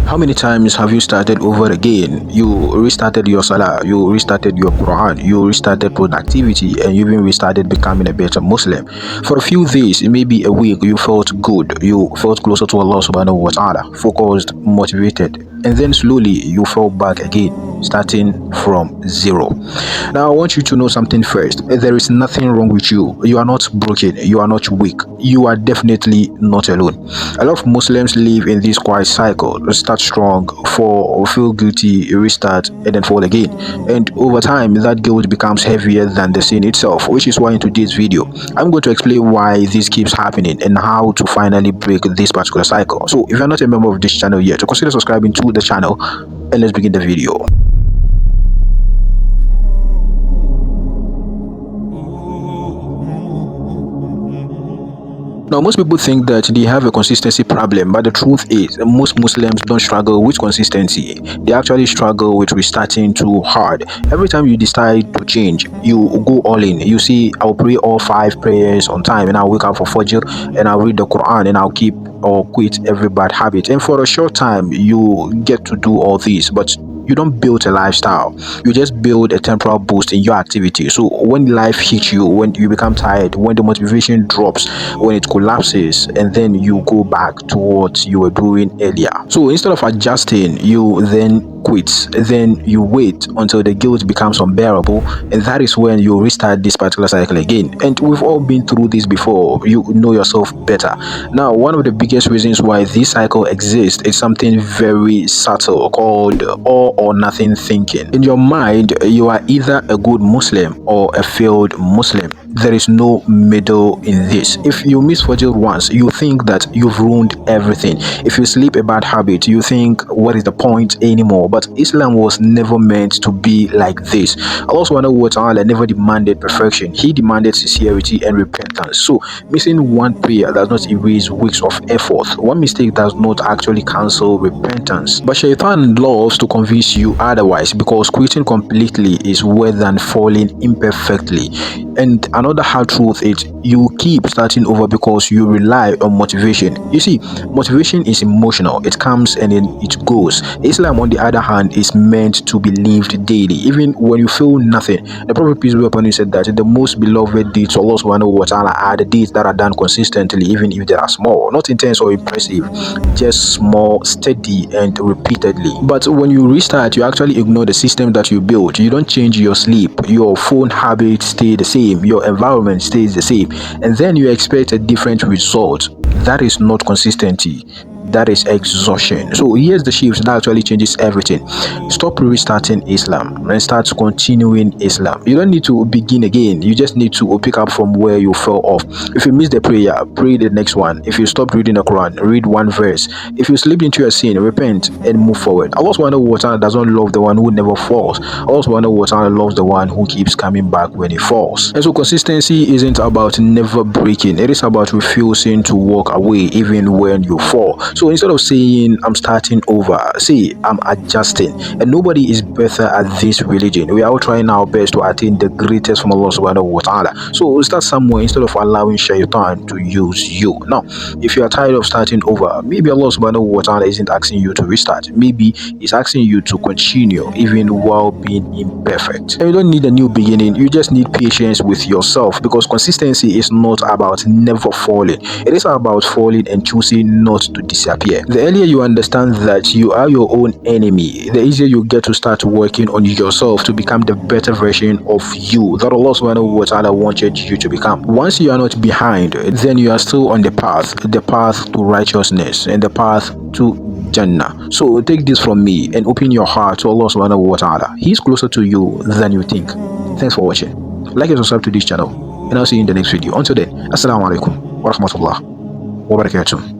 How many times have you started over again? You restarted your salah, you restarted your Quran, you restarted productivity, and you even restarted becoming a better Muslim. For a few days, maybe a week, you felt good, you felt closer to Allah subhanahu wa ta'ala, focused, motivated, and then slowly you fell back again, starting from zero. Now, I want you to know something first. There is nothing wrong with you. You are not broken. You are not weak. You are definitely not alone. A lot of Muslims live in this quiet cycle. Start strong, fall, feel guilty, restart, and then fall again. And over time, that guilt becomes heavier than the sin itself, which is why in today's video, I'm going to explain why this keeps happening and how to finally break this particular cycle. So if you're not a member of this channel yet, consider subscribing to the channel, and let's begin the video. Now, most people think that they have a consistency problem, but the truth is, most Muslims don't struggle with consistency. They actually struggle with restarting too hard. Every time you decide to change, you go all in. You see, I'll pray all 5 prayers on time, and I'll wake up for Fajr, and I'll read the Quran, and I'll keep or quit every bad habit. And for a short time, you get to do all these, but you don't build a lifestyle. You just build a temporal boost in your activity. So when life hits you, when you become tired, when the motivation drops, when it collapses, and then you go back to what you were doing earlier. So instead of adjusting, you then quit. Then you wait until the guilt becomes unbearable, and that is when you restart this particular cycle again. And we've all been through this before. You know yourself better. Now, one of the biggest reasons why this cycle exists is something very subtle called all or nothing thinking. In your mind, you are either a good Muslim or a failed Muslim. There is no middle in this. If you miss Fajr once, you think that you've ruined everything. If you sleep a bad habit, you think, what is the point anymore? But Islam was never meant to be like this. Allah subhanahu wa ta'ala never demanded perfection. He demanded sincerity and repentance. So missing one prayer does not erase weeks of effort. One mistake does not actually cancel repentance. But Shaitan loves to convince you otherwise, because quitting completely is worse than falling imperfectly. And another hard truth is you keep starting over because you rely on motivation. You see, motivation is emotional. It comes and then it goes. Islam, on the other hand, is meant to be lived daily, even when you feel nothing. The Prophet, peace be upon him, said that the most beloved deeds to Allah subhanahu wa ta'ala are the deeds that are done consistently, even if they are small, not intense or impressive, just small, steady, and repeatedly. But when you restart, you actually ignore the system that you built. You don't change your sleep. Your phone habits stay the same. Your environment stays the same, and then you expect a different result. That is not consistency. That is exhaustion. So here's the shift that actually changes everything. Stop restarting Islam and start continuing Islam. You don't need to begin again. You just need to pick up from where you fell off. If you miss the prayer, pray the next one. If you stop reading the Quran, read one verse. If you slip into a sin, repent and move forward. Allah subhanahu wa ta'ala does not love the one who never falls. Allah subhanahu wa ta'ala loves the one who keeps coming back when he falls. And so consistency isn't about never breaking. It is about refusing to walk away even when you fall. So instead of saying, I'm starting over, say, I'm adjusting. And nobody is better at this religion. We are all trying our best to attain the greatest from Allah subhanahu wa ta'ala. So start somewhere instead of allowing Shaitan to use you. Now, if you are tired of starting over, maybe Allah subhanahu wa ta'ala isn't asking you to restart. Maybe He's asking you to continue even while being imperfect. And you don't need a new beginning. You just need patience with yourself, because consistency is not about never falling. It is about falling and choosing not to disappear. The earlier you understand that you are your own enemy, the easier you get to start working on yourself to become the better version of you that Allah subhanahu wa ta'ala wanted you to become. Once you are not behind, then you are still on the path to righteousness and the path to Jannah. So take this from me and open your heart to Allah subhanahu wa ta'ala. He's closer to you than you think. Thanks for watching. Like and subscribe to this channel, and I'll see you in the next video. Until then, assalamu alaikum wa rahmatullah wa barakatuh.